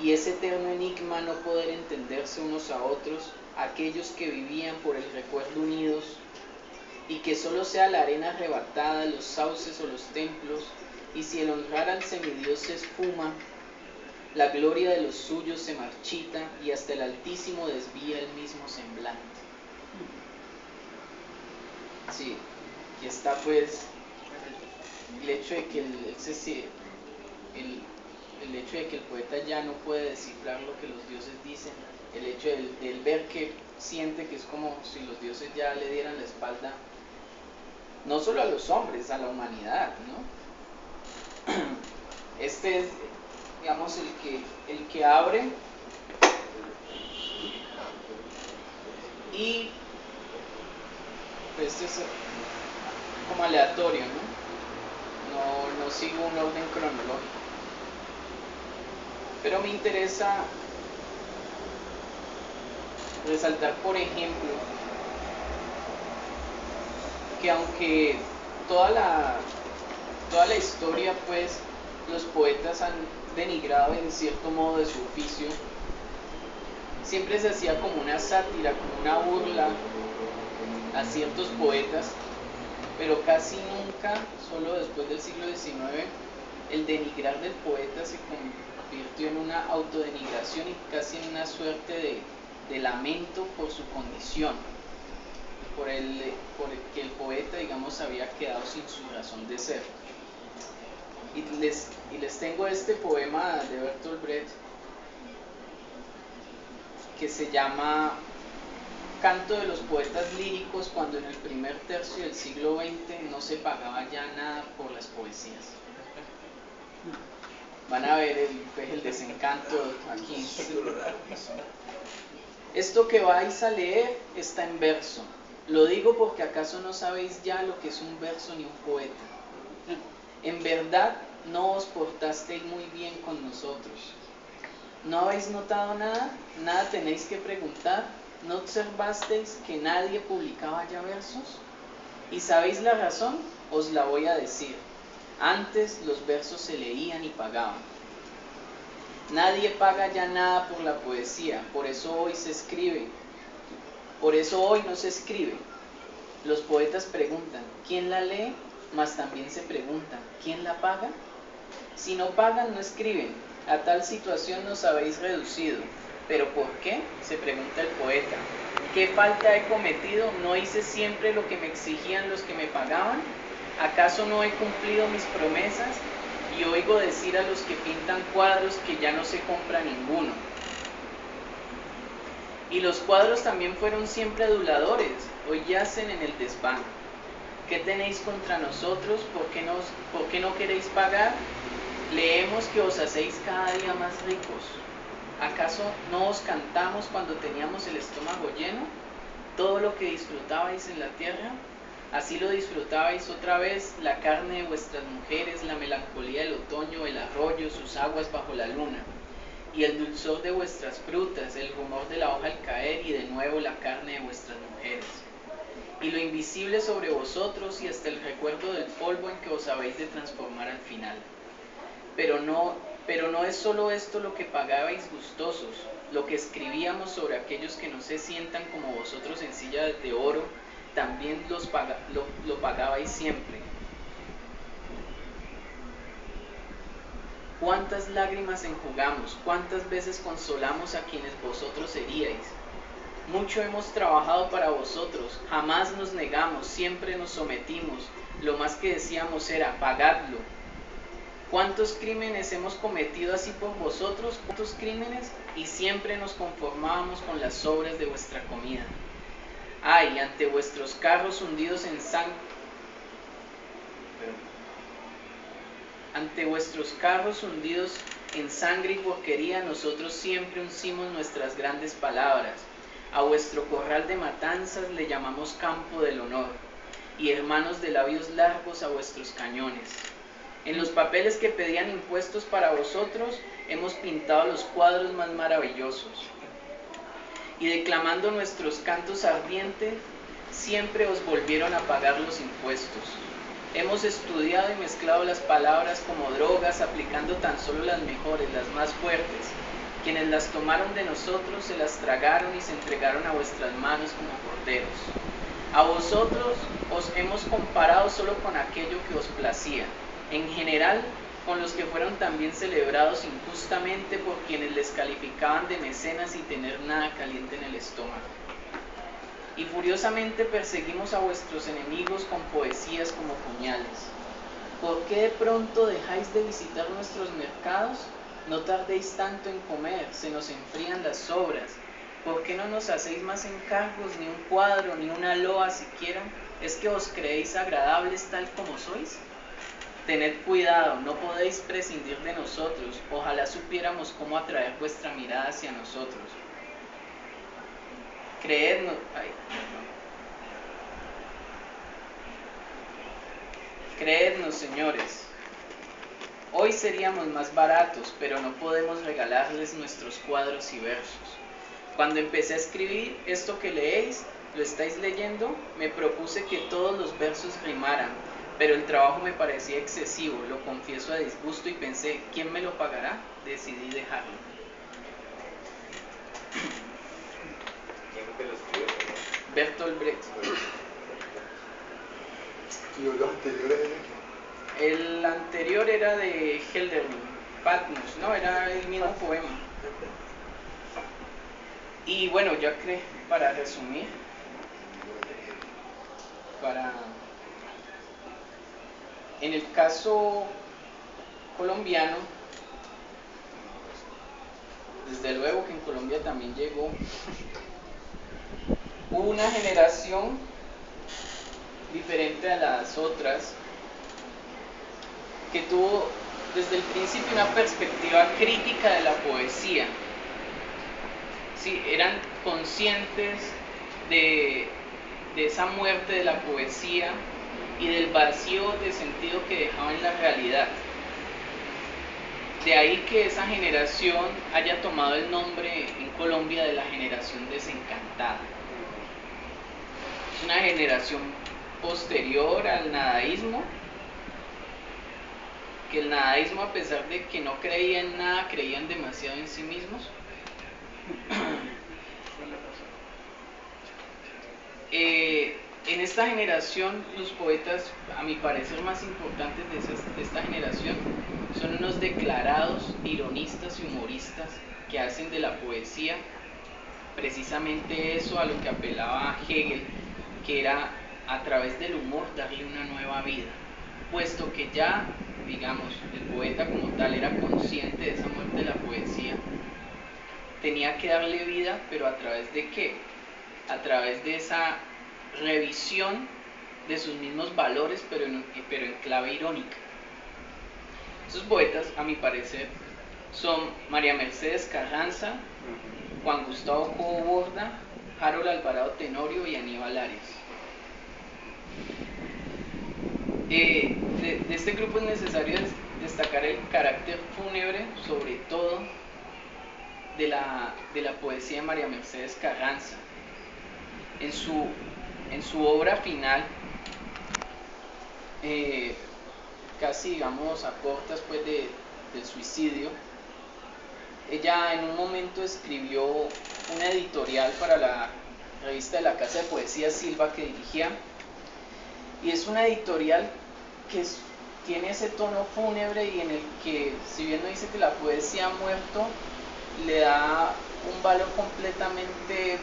y ese eterno enigma no poder entenderse unos a otros, aquellos que vivían por el recuerdo unidos, y que solo sea la arena arrebatada, los sauces o los templos, y si el honrar al semidios se esfuma, la gloria de los suyos se marchita, y hasta el Altísimo desvía el mismo semblante. Sí, y está pues el hecho de que el hecho de que el poeta ya no puede descifrar lo que los dioses dicen, el hecho del ver que siente que es como si los dioses ya le dieran la espalda, no solo a los hombres, a la humanidad, ¿no? Este es, digamos, el que abre y pues este es como aleatorio, ¿no? No sigo un orden cronológico. Pero me interesa resaltar, por ejemplo, que aunque toda la historia, pues, los poetas han denigrado en cierto modo de su oficio, siempre se hacía como una sátira, como una burla a ciertos poetas, pero casi nunca, solo después del siglo XIX, el denigrar del poeta se convirtió en una autodenigración y casi en una suerte de lamento por su condición, por el que el poeta, digamos, había quedado sin su razón de ser. Y les tengo este poema de Bertolt Brecht que se llama Canto de los poetas líricos, cuando en el primer tercio del siglo XX no se pagaba ya nada por las poesías. Van a ver el desencanto aquí. Esto que vais a leer está en verso. Lo digo porque acaso no sabéis ya lo que es un verso ni un poeta. En verdad no os portasteis muy bien con nosotros. ¿No habéis notado nada? ¿Nada tenéis que preguntar? ¿No observasteis que nadie publicaba ya versos? ¿Y sabéis la razón? Os la voy a decir. Antes los versos se leían y pagaban. Nadie paga ya nada por la poesía, por eso hoy se escribe. Por eso hoy no se escribe. Los poetas preguntan, ¿quién la lee? Mas también se preguntan, ¿quién la paga? Si no pagan, no escriben. A tal situación nos habéis reducido. ¿Pero por qué?, se pregunta el poeta. ¿Qué falta he cometido? ¿No hice siempre lo que me exigían los que me pagaban? ¿Acaso no he cumplido mis promesas? Y oigo decir a los que pintan cuadros que ya no se compra ninguno. Y los cuadros también fueron siempre aduladores, hoy yacen en el desván. ¿Qué tenéis contra nosotros? ¿Por qué no queréis pagar? Leemos que os hacéis cada día más ricos. ¿Acaso no os cantamos cuando teníamos el estómago lleno? Todo lo que disfrutabais en la tierra, así lo disfrutabais otra vez, la carne de vuestras mujeres, la melancolía del otoño, el arroyo, sus aguas bajo la luna, y el dulzor de vuestras frutas, el rumor de la hoja al caer, y de nuevo la carne de vuestras mujeres. Y lo invisible sobre vosotros, y hasta el recuerdo del polvo en que os habéis de transformar al final. Pero no es solo esto lo que pagabais gustosos, lo que escribíamos sobre aquellos que no se sientan como vosotros en sillas de oro, también lo pagabais siempre. ¿Cuántas lágrimas enjugamos? ¿Cuántas veces consolamos a quienes vosotros heríais? Mucho hemos trabajado para vosotros, jamás nos negamos, siempre nos sometimos. Lo más que decíamos era, pagadlo. ¿Cuántos crímenes hemos cometido así por vosotros? ¿Cuántos crímenes? Y siempre nos conformábamos con las sobras de vuestra comida. Ay, ante vuestros carros hundidos en sangre. Ante vuestros carros hundidos en sangre y porquería, nosotros siempre uncimos nuestras grandes palabras. A vuestro corral de matanzas le llamamos campo del honor, y hermanos de labios largos a vuestros cañones. En los papeles que pedían impuestos para vosotros, hemos pintado los cuadros más maravillosos. Y declamando nuestros cantos ardientes, siempre os volvieron a pagar los impuestos. Hemos estudiado y mezclado las palabras como drogas, aplicando tan solo las mejores, las más fuertes. Quienes las tomaron de nosotros se las tragaron y se entregaron a vuestras manos como corderos. A vosotros os hemos comparado solo con aquello que os placía, en general con los que fueron también celebrados injustamente por quienes les calificaban de mecenas y tener nada caliente en el estómago. Y furiosamente perseguimos a vuestros enemigos con poesías como puñales. ¿Por qué de pronto dejáis de visitar nuestros mercados? No tardéis tanto en comer, se nos enfrían las sobras. ¿Por qué no nos hacéis más encargos, ni un cuadro, ni una loa siquiera? ¿Es que os creéis agradables tal como sois? Tened cuidado, no podéis prescindir de nosotros. Ojalá supiéramos cómo atraer vuestra mirada hacia nosotros. Creednos, señores. Hoy seríamos más baratos, pero no podemos regalarles nuestros cuadros y versos. Cuando empecé a escribir esto que leéis, ¿lo estáis leyendo? Me propuse que todos los versos rimaran, pero el trabajo me parecía excesivo, lo confieso a disgusto, y pensé, ¿quién me lo pagará? Decidí dejarlo. ¿Quién te lo escribió? Bertolt Brecht. ¿Y los anteriores? El anterior era de Hölderlin, Patmos, ¿no? Era el mismo poema. Y bueno, ya para resumir, en el caso colombiano, desde luego que en Colombia también llegó una generación diferente a las otras, que tuvo desde el principio una perspectiva crítica de la poesía. Sí, eran conscientes de esa muerte de la poesía y del vacío de sentido que dejaba en la realidad. De ahí que esa generación haya tomado el nombre en Colombia de la generación desencantada. Es una generación posterior al nadaísmo, que el nadaísmo, a pesar de que no creía en nada, creían demasiado en sí mismos. En esta generación, los poetas, a mi parecer, más importantes de esta generación son unos declarados ironistas y humoristas que hacen de la poesía precisamente eso a lo que apelaba Hegel, que era a través del humor darle una nueva vida, puesto que ya, digamos, el poeta como tal era consciente de esa muerte de la poesía, tenía que darle vida, pero ¿a través de qué? A través de esa revisión de sus mismos valores, pero en clave irónica. Esos poetas, a mi parecer, son María Mercedes Carranza, Juan Gustavo Cobo Borda, Harold Alvarado Tenorio y Aníbal Arias. De este grupo es necesario destacar el carácter fúnebre, sobre todo, de la poesía de María Mercedes Carranza. En su obra final, casi digamos a portas pues del suicidio, ella en un momento escribió una editorial para la revista de la Casa de Poesía Silva que dirigía, y es una editorial que tiene ese tono fúnebre y en el que, si bien no dice que la poesía ha muerto, le da un valor completamente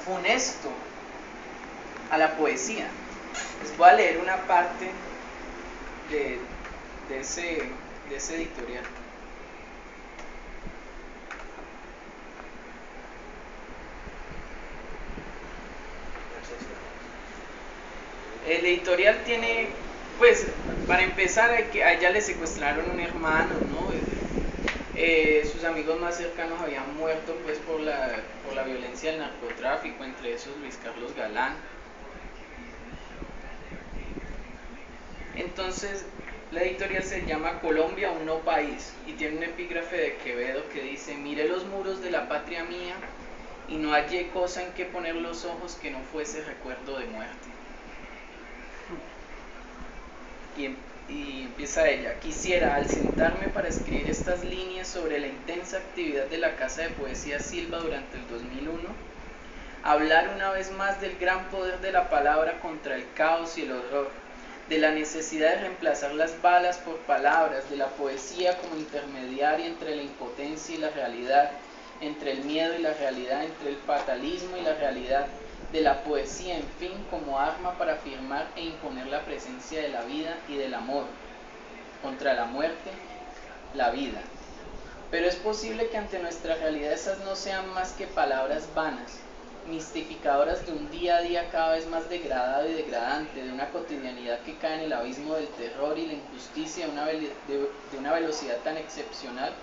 funesto a la poesía. Les voy a leer una parte de ese editorial. El editorial tiene, pues, para empezar, a ella le secuestraron un hermano, ¿no? Sus amigos más cercanos habían muerto, pues, por la violencia del narcotráfico, entre esos Luis Carlos Galán. Entonces, la editorial se llama Colombia, un no país, y tiene un epígrafe de Quevedo que dice: miré los muros de la patria mía y no hallé cosa en que poner los ojos que no fuese recuerdo de muerte. Y empieza ella: quisiera, al sentarme para escribir estas líneas sobre la intensa actividad de la Casa de Poesía Silva durante el 2001, hablar una vez más del gran poder de la palabra contra el caos y el horror, de la necesidad de reemplazar las balas por palabras, de la poesía como intermediaria entre la impotencia y la realidad, entre el miedo y la realidad, entre el fatalismo y la realidad, de la poesía, en fin, como arma para afirmar e imponer la presencia de la vida y del amor, contra la muerte, la vida. Pero es posible que ante nuestra realidad esas no sean más que palabras vanas, mistificadoras de un día a día cada vez más degradado y degradante, de una cotidianidad que cae en el abismo del terror y la injusticia de una velocidad tan excepcional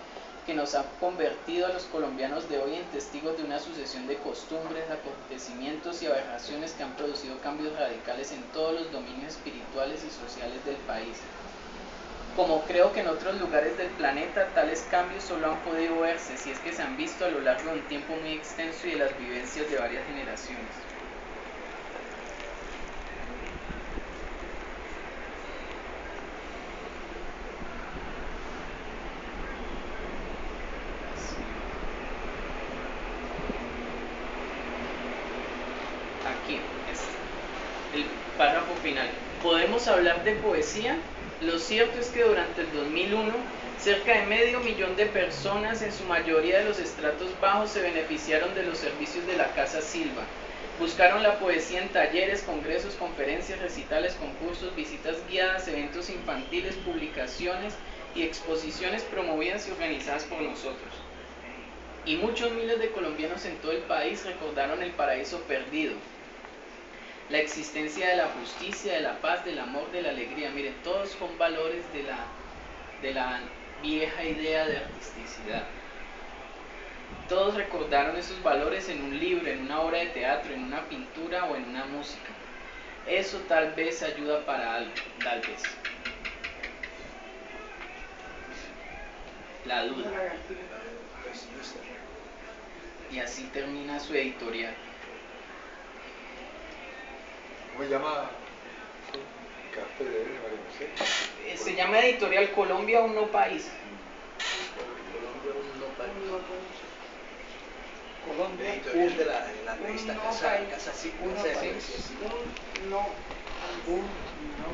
que nos ha convertido a los colombianos de hoy en testigos de una sucesión de costumbres, acontecimientos y aberraciones que han producido cambios radicales en todos los dominios espirituales y sociales del país. Como creo que en otros lugares del planeta, tales cambios solo han podido verse, si es que se han visto a lo largo de un tiempo muy extenso y de las vivencias de varias generaciones. Aquí el párrafo final. ¿Podemos hablar de poesía? Lo cierto es que durante el 2001, cerca de 500.000 de personas, en su mayoría de los estratos bajos, se beneficiaron de los servicios de la Casa Silva. Buscaron la poesía en talleres, congresos, conferencias, recitales, concursos, visitas guiadas, eventos infantiles, publicaciones y exposiciones promovidas y organizadas por nosotros. Y muchos miles de colombianos en todo el país recordaron el paraíso perdido, la existencia de la justicia, de la paz, del amor, de la alegría. Miren, todos son valores de la vieja idea de artisticidad. Todos recordaron esos valores en un libro, en una obra de teatro, en una pintura o en una música. Eso tal vez ayuda para algo, tal vez. La duda. Y así termina su editorial. ¿Cómo se llama? Café de María Mercedes. Se llama Editorial Colombia, un no país. Colombia, un no país. Colombia, Editorial de la revista no Casa país. Sí, Un Casa de país. Poesía, sí. Un no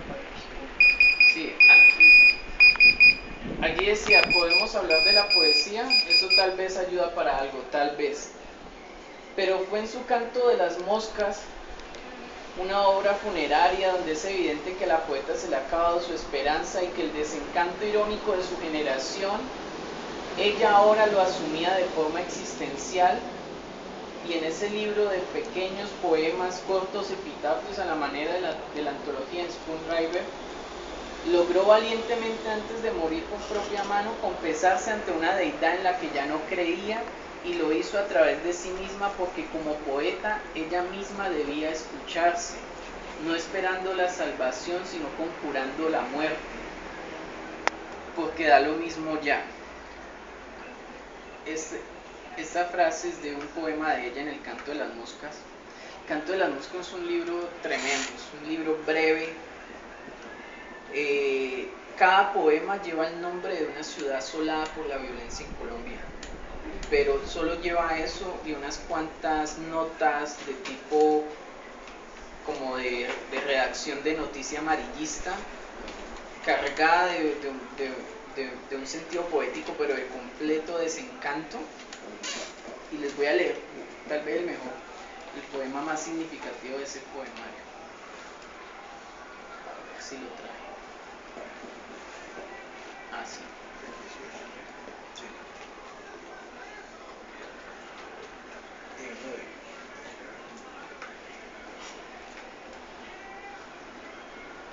país. Sí, Allí decía, podemos hablar de la poesía, eso tal vez ayuda para algo, tal vez. Pero fue en su Canto de las Moscas, una obra funeraria donde es evidente que a la poeta se le ha acabado su esperanza y que el desencanto irónico de su generación, ella ahora lo asumía de forma existencial, y en ese libro de pequeños poemas, cortos epitafios a la manera de la antología en Spoonriver, logró valientemente antes de morir por propia mano confesarse ante una deidad en la que ya no creía, y lo hizo a través de sí misma porque como poeta ella misma debía escucharse, no esperando la salvación sino conjurando la muerte, porque da lo mismo ya. Esta frase es de un poema de ella en el Canto de las Moscas. El Canto de las Moscas es un libro tremendo, es un libro breve. Cada poema lleva el nombre de una ciudad asolada por la violencia en Colombia, pero solo lleva eso y unas cuantas notas de tipo como de redacción de noticia amarillista, cargada de un sentido poético, pero de completo desencanto. Y les voy a leer, tal vez el mejor, el poema más significativo de ese poemario. A ver si lo trae. Ah, sí.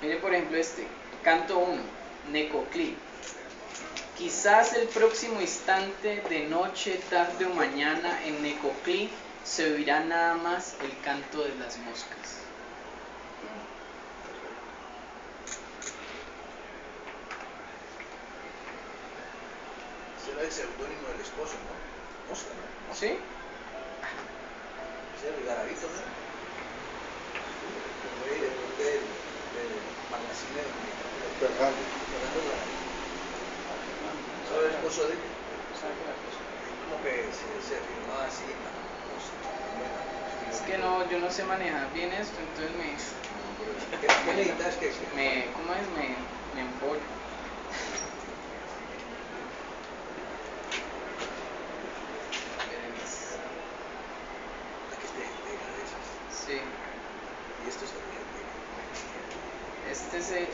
Mire por ejemplo este, Canto 1, Necoclí. Quizás el próximo instante de noche, tarde o mañana en Necoclí se oirá nada más el canto de las moscas. Será el seudónimo del esposo, ¿no? Mosca, ¿no? ¿Sí? Ese es el garabito, ¿no? Fue director del magazine de Fernando. Fernando Garavito. ¿Sabe el esposo de él? Como que se firmaba así, Es que no, yo no sé manejar bien esto, entonces ¿Qué necesitas que ¿cómo es? Me embollo. Aquí esté Sí, y esto está bien. este es el...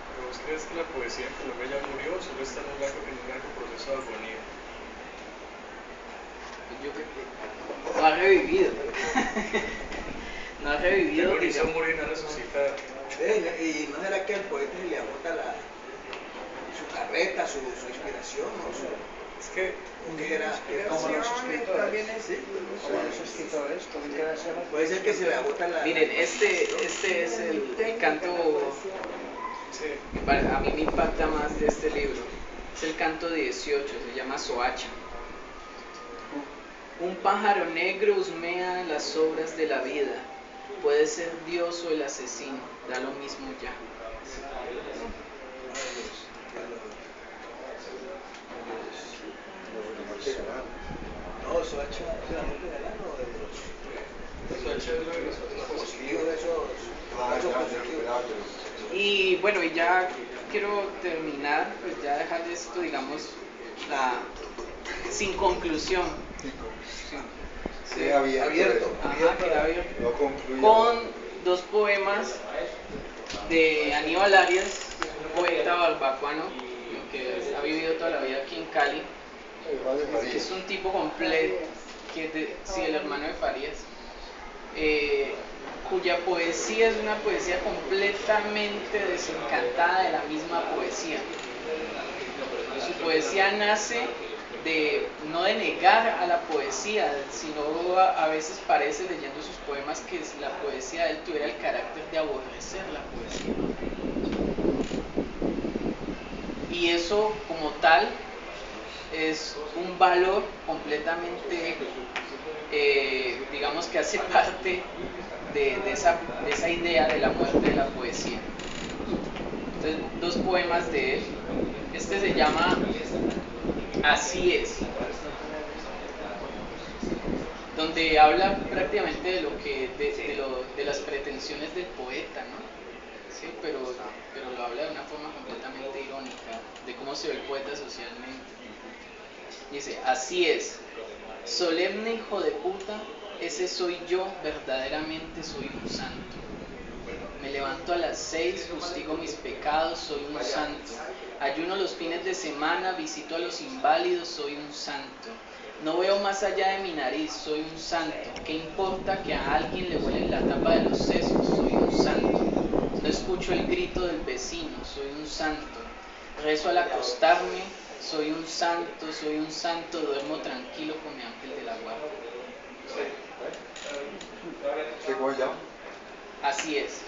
¿Pero vos crees que la poesía en Colombia ya murió o solo está en un largo proceso de agonía? Yo creo que no ha revivido. No ha revivido. Agonizó, murió y no resucita. ¿Y no será que al poeta se le agota su carreta, su inspiración? ¿O su, Es que ¿qué era? Como los escritores. También es, ¿sí? Como los escritores, pueden quedarse a la... Puede ser que se le agota la... Miren, este es el canto sí, que a mí me impacta más de este libro. Es el canto 18, se llama Soacha. Un pájaro negro husmea las obras de la vida. Puede ser Dios o el asesino, da lo mismo ya. No, eso ha hecho de la muerte del año de los... eso es lo de los Positivos de esos... Y bueno, y ya quiero terminar, pues ya dejar esto, digamos, sin conclusión. Sí. Queda abierto. Ajá, queda abierto. No concluye. Con dos poemas de Aníbal Arias, un poeta barbacoano que ha vivido toda la vida aquí en Cali, que es un tipo completo, que es el hermano de Farías, cuya poesía es una poesía completamente desencantada de la misma poesía. Su poesía nace no de negar a la poesía, sino a veces parece leyendo sus poemas que la poesía de él tuviera el carácter de aborrecer la poesía. Y eso como tal es un valor completamente, digamos que hace parte de esa idea de la muerte de la poesía. Entonces, dos poemas de él. Este se llama Así es, donde habla prácticamente de las pretensiones del poeta, ¿no? Sí, pero lo habla de una forma completamente irónica, de cómo se ve el poeta socialmente. Dice, así es, solemne hijo de puta, ese soy yo, verdaderamente soy un santo. Me levanto a las 6, justigo mis pecados, soy un santo. Ayuno los fines de semana, visito a los inválidos, soy un santo. No veo más allá de mi nariz, soy un santo. ¿Qué importa que a alguien le huelen la tapa de los sesos? Soy un santo. No escucho el grito del vecino, soy un santo. Rezo al acostarme, soy un santo, duermo tranquilo con mi ángel de la guarda. ¿Cómo se llama? Así es.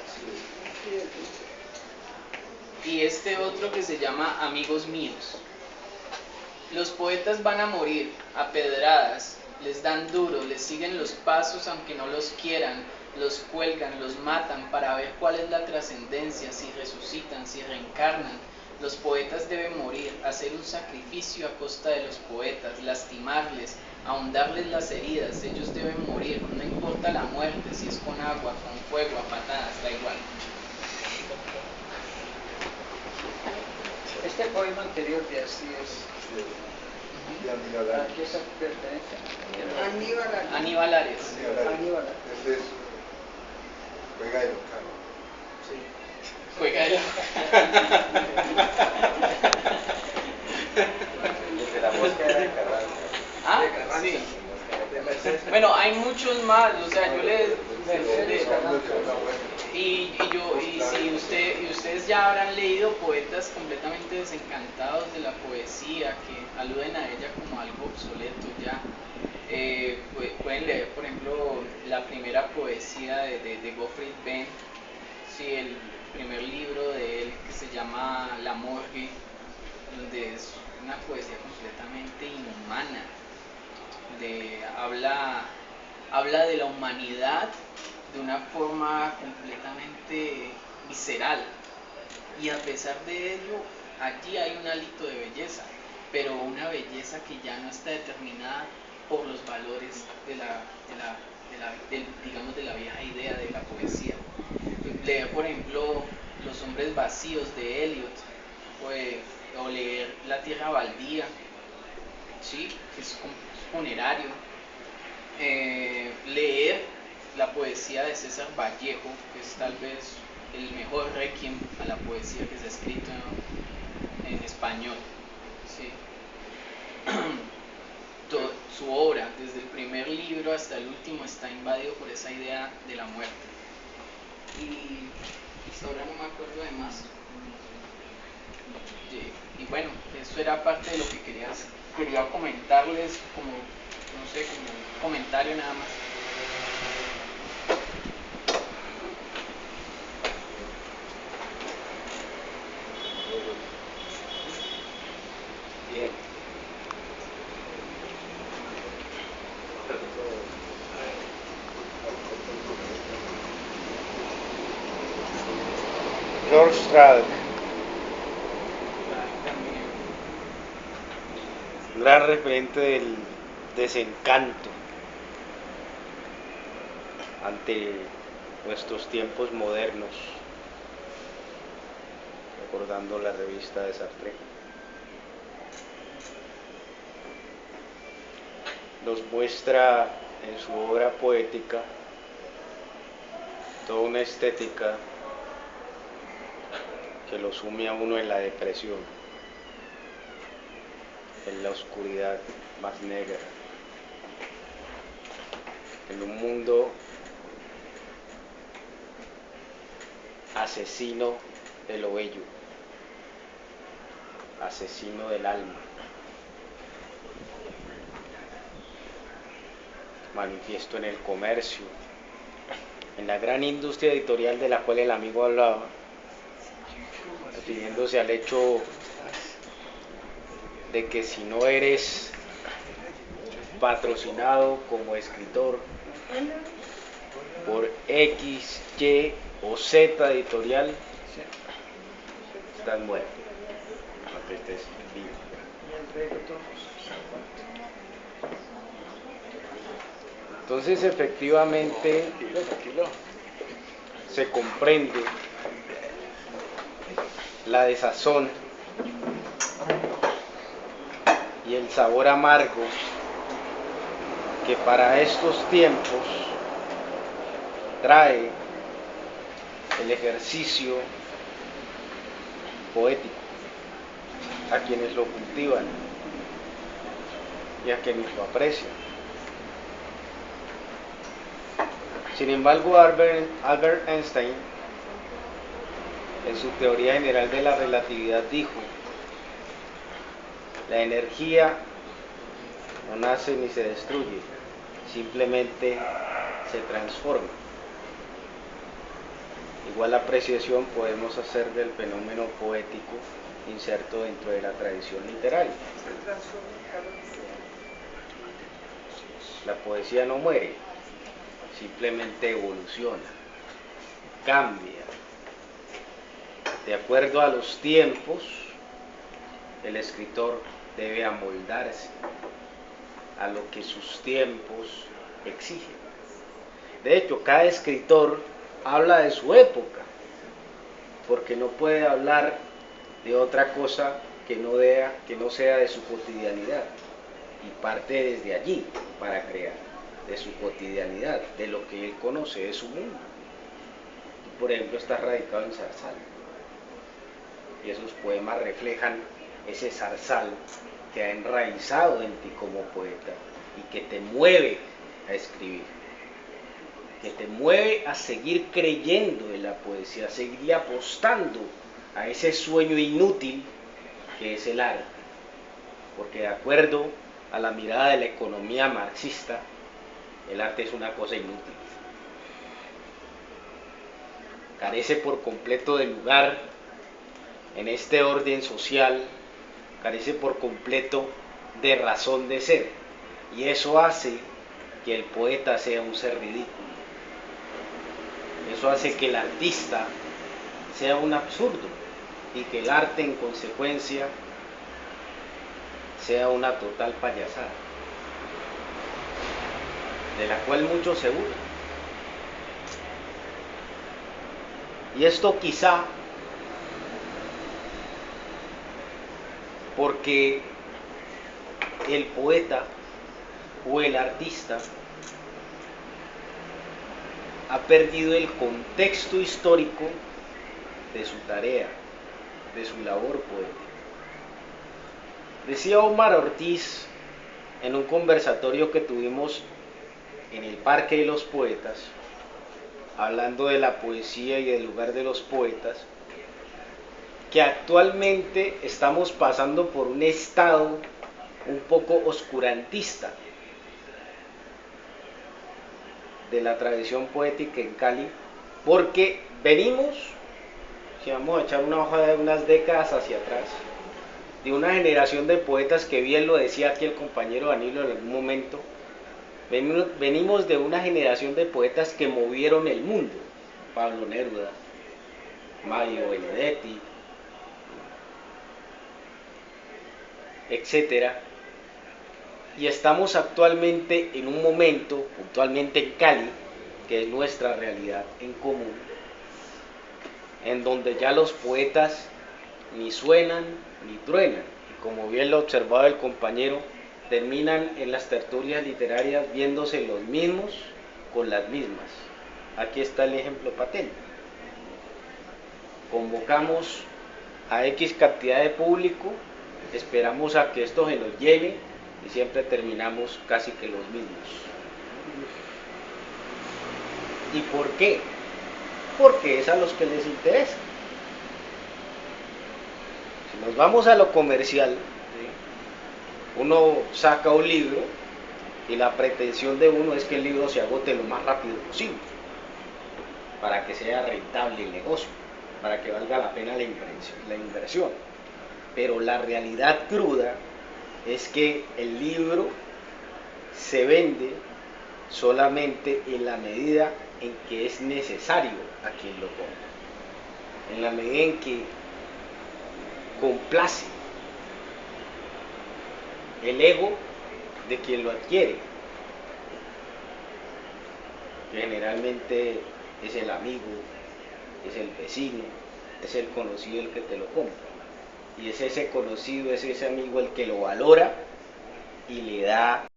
Y este otro que se llama Amigos míos. Los poetas van a morir a pedradas, les dan duro, les siguen los pasos aunque no los quieran, los cuelgan, los matan para ver cuál es la trascendencia, si resucitan, si reencarnan. Los poetas deben morir, hacer un sacrificio a costa de los poetas, lastimarles, ahondarles las heridas, ellos deben morir, no importa la muerte, si es con agua, con fuego, a patadas, da igual. Este poema anterior de Así es, ¿a qué se pertenece? Aníbal Arias. Aníbal. Este es juega de local. Juega de Desde la mosca era de Carranza. Ah, sí. Bueno, hay muchos más, o sea, yo les... Y si ustedes ya habrán leído poetas completamente desencantados de la poesía, que aluden a ella como algo obsoleto ya. Pueden leer, por ejemplo, la primera poesía de Gottfried Benn, sí, el primer libro de él que se llama La Morgue, donde es una poesía completamente inhumana, habla de la humanidad de una forma completamente visceral, y a pesar de ello allí hay un hálito de belleza, pero una belleza que ya no está determinada por los valores digamos, de la vieja idea de la poesía. Leer, por ejemplo, Los hombres vacíos de Eliot, o leer La tierra baldía, ¿sí? Que es funerario. Leer la poesía de César Vallejo, que es tal vez el mejor requiem a la poesía que se ha escrito en español, ¿sí? Su obra, desde el primer libro hasta el último, está invadido por esa idea de la muerte. Y hasta ahora no me acuerdo de más. Y bueno, eso era parte de lo que quería comentarles, como, no sé, como un comentario nada más. Bien. George Strad, un gran referente del desencanto ante nuestros tiempos modernos, recordando la revista de Sartre. Nos muestra en su obra poética toda una estética que lo sume a uno en la depresión, en la oscuridad más negra, en un mundo asesino de lo bello, asesino del alma, manifiesto en el comercio, en la gran industria editorial de la cual el amigo hablaba, refiriéndose al hecho de que si no eres patrocinado como escritor por X, Y o Z editorial, estás muerto, aunque estés vivo. Entonces, efectivamente, se comprende la desazón y el sabor amargo que para estos tiempos trae el ejercicio poético a quienes lo cultivan y a quienes lo aprecian. Sin embargo, Albert Einstein, en su teoría general de la relatividad, dijo: la energía no nace ni se destruye, simplemente se transforma. Igual apreciación podemos hacer del fenómeno poético inserto dentro de la tradición literaria. La poesía no muere, simplemente evoluciona, cambia. De acuerdo a los tiempos, el escritor debe amoldarse a lo que sus tiempos exigen. De hecho, cada escritor habla de su época, porque no puede hablar de otra cosa que no sea de su cotidianidad, y parte desde allí para crear, de su cotidianidad, de lo que él conoce, de su mundo. Tú, por ejemplo, estás radicado en Zarzal, y esos poemas reflejan ese zarzal que ha enraizado en ti como poeta y que te mueve a escribir, que te mueve a seguir creyendo en la poesía, a seguir apostando a ese sueño inútil que es el arte, porque de acuerdo a la mirada de la economía marxista, el arte es una cosa inútil, carece por completo de lugar en este orden social, carece por completo de razón de ser, y eso hace que el poeta sea un ser ridículo, eso hace que el artista sea un absurdo y que el arte en consecuencia sea una total payasada, de la cual muchos se burlan. Y esto quizá porque el poeta o el artista ha perdido el contexto histórico de su tarea, de su labor poética. Decía Omar Ortiz en un conversatorio que tuvimos en el Parque de los Poetas, hablando de la poesía y del lugar de los poetas, que actualmente estamos pasando por un estado un poco oscurantista de la tradición poética en Cali, porque venimos, si vamos a echar una hoja de unas décadas hacia atrás, de una generación de poetas que bien lo decía aquí el compañero Danilo en algún momento, venimos de una generación de poetas que movieron el mundo: Pablo Neruda, Mario Benedetti, etcétera, y estamos actualmente en un momento, puntualmente en Cali, que es nuestra realidad en común, en donde ya los poetas ni suenan ni truenan, y como bien lo observaba el compañero, terminan en las tertulias literarias viéndose los mismos con las mismas. Aquí está el ejemplo patente. Convocamos a X cantidad de público, esperamos a que esto se nos llene y siempre terminamos casi que los mismos. ¿Y por qué? Porque es a los que les interesa. Si nos vamos a lo comercial, uno saca un libro y la pretensión de uno es que el libro se agote lo más rápido posible para que sea rentable el negocio, para que valga la pena la inversión. Pero la realidad cruda es que el libro se vende solamente en la medida en que es necesario a quien lo compra, en la medida en que complace el ego de quien lo adquiere, que generalmente es el amigo, es el vecino, es el conocido el que te lo compra. Y es ese conocido, es ese amigo el que lo valora y le da